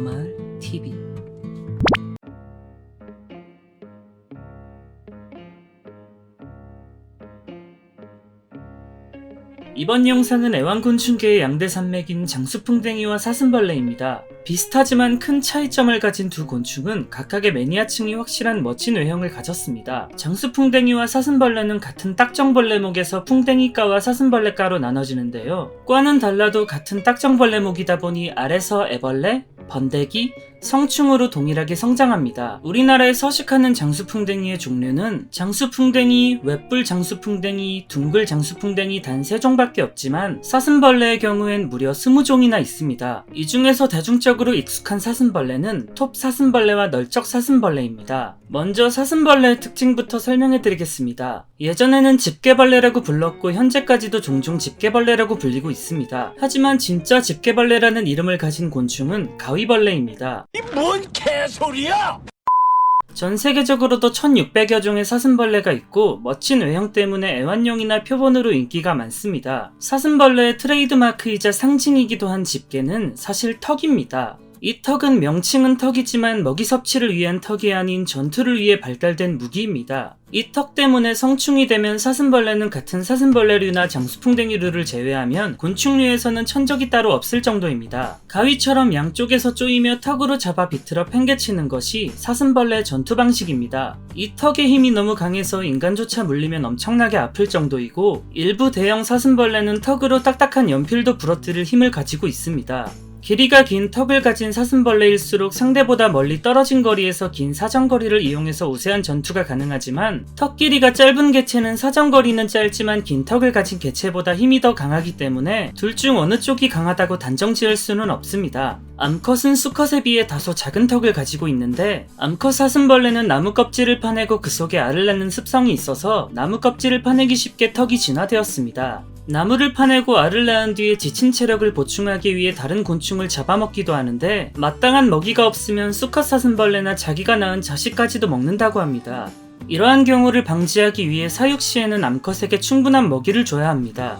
바로마을 TV. 이번 영상은 애완곤충계의 양대 산맥인 장수풍뎅이와 사슴벌레입니다. 비슷하지만 큰 차이점을 가진 두 곤충은 각각의 매니아층이 확실한 멋진 외형을 가졌습니다. 장수풍뎅이와 사슴벌레는 같은 딱정벌레목에서 풍뎅이과와 사슴벌레과로 나눠지는데요. 과는 달라도 같은 딱정벌레목이다 보니 알에서 애벌레, 번데기, 성충으로 동일하게 성장합니다. 우리나라에 서식하는 장수풍뎅이의 종류는 장수풍뎅이, 웹불 장수풍뎅이, 둥글 장수풍뎅이 단 3종밖에 없지만 사슴벌레의 경우엔 무려 20종이나 있습니다. 이 중에서 대중적으로 익숙한 사슴벌레는 톱 사슴벌레와 널쩍 사슴벌레입니다. 먼저 사슴벌레의 특징부터 설명해드리겠습니다. 예전에는 집게벌레라고 불렀고 현재까지도 종종 집게벌레라고 불리고 있습니다. 하지만 진짜 집게벌레라는 이름을 가진 곤충은 가위벌레입니다. 이 뭔 개소리야! 전 세계적으로도 1600여 종의 사슴벌레가 있고 멋진 외형 때문에 애완용이나 표본으로 인기가 많습니다. 사슴벌레의 트레이드마크이자 상징이기도 한 집게는 사실 턱입니다. 이 턱은 명칭은 턱이지만 먹이 섭취를 위한 턱이 아닌 전투를 위해 발달된 무기입니다. 이 턱 때문에 성충이 되면 사슴벌레는 같은 사슴벌레류나 장수풍뎅이류를 제외하면 곤충류에서는 천적이 따로 없을 정도입니다. 가위처럼 양쪽에서 쪼이며 턱으로 잡아 비틀어 팽개치는 것이 사슴벌레의 전투 방식입니다. 이 턱의 힘이 너무 강해서 인간조차 물리면 엄청나게 아플 정도이고 일부 대형 사슴벌레는 턱으로 딱딱한 연필도 부러뜨릴 힘을 가지고 있습니다. 길이가 긴 턱을 가진 사슴벌레일수록 상대보다 멀리 떨어진 거리에서 긴 사정거리를 이용해서 우세한 전투가 가능하지만 턱 길이가 짧은 개체는 사정거리는 짧지만 긴 턱을 가진 개체보다 힘이 더 강하기 때문에 둘 중 어느 쪽이 강하다고 단정 지을 수는 없습니다. 암컷은 수컷에 비해 다소 작은 턱을 가지고 있는데 암컷 사슴벌레는 나무 껍질을 파내고 그 속에 알을 낳는 습성이 있어서 나무 껍질을 파내기 쉽게 턱이 진화되었습니다. 나무를 파내고 알을 낳은 뒤에 지친 체력을 보충하기 위해 다른 곤충을 잡아먹기도 하는데 마땅한 먹이가 없으면 수컷 사슴벌레나 자기가 낳은 자식까지도 먹는다고 합니다. 이러한 경우를 방지하기 위해 사육 시에는 암컷에게 충분한 먹이를 줘야 합니다.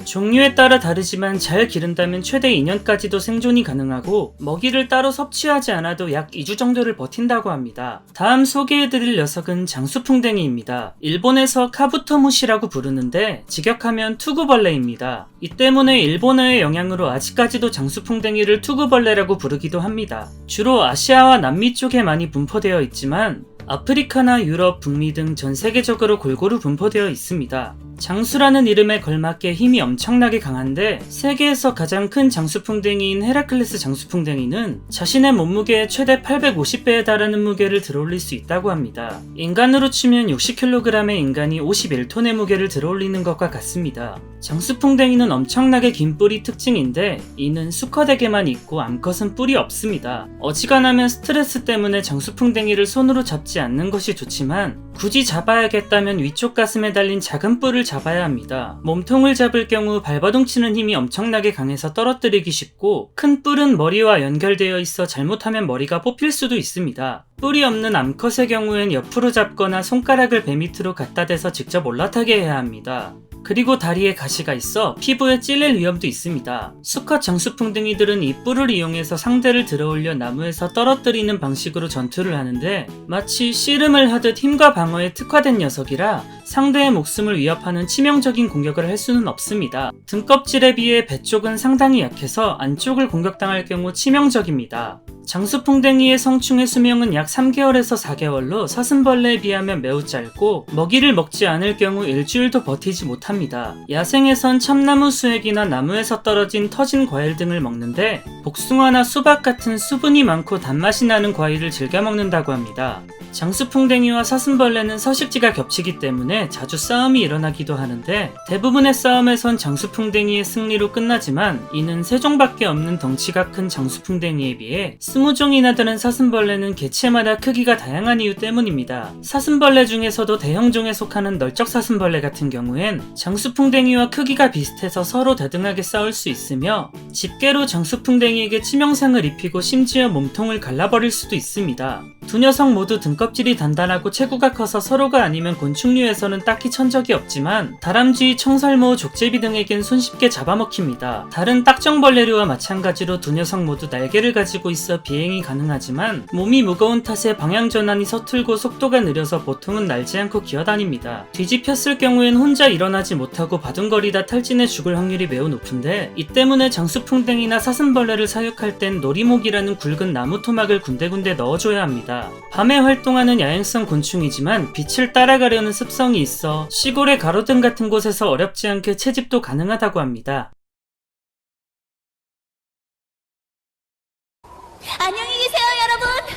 종류에 따라 다르지만 잘 기른다면 최대 2년까지도 생존이 가능하고 먹이를 따로 섭취하지 않아도 약 2주 정도를 버틴다고 합니다. 다음 소개해드릴 녀석은 장수풍뎅이입니다. 일본에서 카부토무시라고 부르는데 직역하면 투구벌레입니다. 이 때문에 일본어의 영향으로 아직까지도 장수풍뎅이를 투구벌레라고 부르기도 합니다. 주로 아시아와 남미 쪽에 많이 분포되어 있지만 아프리카나 유럽, 북미 등 전 세계적으로 골고루 분포되어 있습니다. 장수라는 이름에 걸맞게 힘이 엄청나게 강한데 세계에서 가장 큰 장수풍뎅이인 헤라클레스 장수풍뎅이는 자신의 몸무게의 최대 850배에 달하는 무게를 들어올릴 수 있다고 합니다. 인간으로 치면 60kg의 인간이 51톤의 무게를 들어올리는 것과 같습니다. 장수풍뎅이는 엄청나게 긴 뿔이 특징인데 이는 수컷에게만 있고 암컷은 뿔이 없습니다. 어지간하면 스트레스 때문에 장수풍뎅이를 손으로 잡지 않는 것이 좋지만 굳이 잡아야겠다면 위쪽 가슴에 달린 작은 뿔을 잡아야 합니다. 몸통을 잡을 경우 발버둥치는 힘이 엄청나게 강해서 떨어뜨리기 쉽고 큰 뿔은 머리와 연결되어 있어 잘못하면 머리가 뽑힐 수도 있습니다. 뿔이 없는 암컷의 경우엔 옆으로 잡거나 손가락을 배 밑으로 갖다 대서 직접 올라타게 해야 합니다. 그리고 다리에 가시가 있어 피부에 찔릴 위험도 있습니다. 수컷 장수풍뎅이들은 이 뿔을 이용해서 상대를 들어올려 나무에서 떨어뜨리는 방식으로 전투를 하는데 마치 씨름을 하듯 힘과 방어에 특화된 녀석이라 상대의 목숨을 위협하는 치명적인 공격을 할 수는 없습니다. 등껍질에 비해 배 쪽은 상당히 약해서 안쪽을 공격당할 경우 치명적입니다. 장수풍뎅이의 성충의 수명은 약 3개월에서 4개월로 사슴벌레에 비하면 매우 짧고 먹이를 먹지 않을 경우 일주일도 버티지 못합니다. 야생에선 참나무 수액이나 나무에서 떨어진 터진 과일 등을 먹는데 복숭아나 수박 같은 수분이 많고 단맛이 나는 과일을 즐겨 먹는다고 합니다. 장수풍뎅이와 사슴벌레는 서식지가 겹치기 때문에 자주 싸움이 일어나기도 하는데 대부분의 싸움에선 장수풍뎅이의 승리로 끝나지만 이는 3종밖에 없는 덩치가 큰 장수풍뎅이에 비해 20종이나 되는 사슴벌레는 개체마다 크기가 다양한 이유 때문입니다. 사슴벌레 중에서도 대형종에 속하는 널쩍 사슴벌레 같은 경우엔 장수풍뎅이와 크기가 비슷해서 서로 대등하게 싸울 수 있으며 집게로 장수풍뎅이에게 치명상을 입히고 심지어 몸통을 갈라버릴 수도 있습니다. 두 녀석 모두 등껍 겉껍질이 단단하고 체구가 커서 서로가 아니면 곤충류에서는 딱히 천 적이 없지만 다람쥐, 청설모, 족제비 등에겐 손쉽게 잡아먹힙니다. 다른 딱정벌레류와 마찬가지로 두 녀석 모두 날개를 가지고 있어 비행이 가능하지만 몸이 무거운 탓에 방향 전환이 서툴고 속도가 느려서 보통은 날지 않고 기어다닙니다. 뒤집혔을 경우엔 혼자 일어나지 못하고 바둥거리다 탈진해 죽을 확률이 매우 높은데 이 때문에 장수풍뎅이나 사슴벌레를 사육할 땐 노리목이라는 굵은 나무 토막을 군데군데 넣어줘야 합니다. 밤에 활동하는 야행성 곤충이지만 빛을 따라가려는 습성이 있어 시골의 가로등 같은 곳에서 어렵지 않게 채집도 가능하다고 합니다.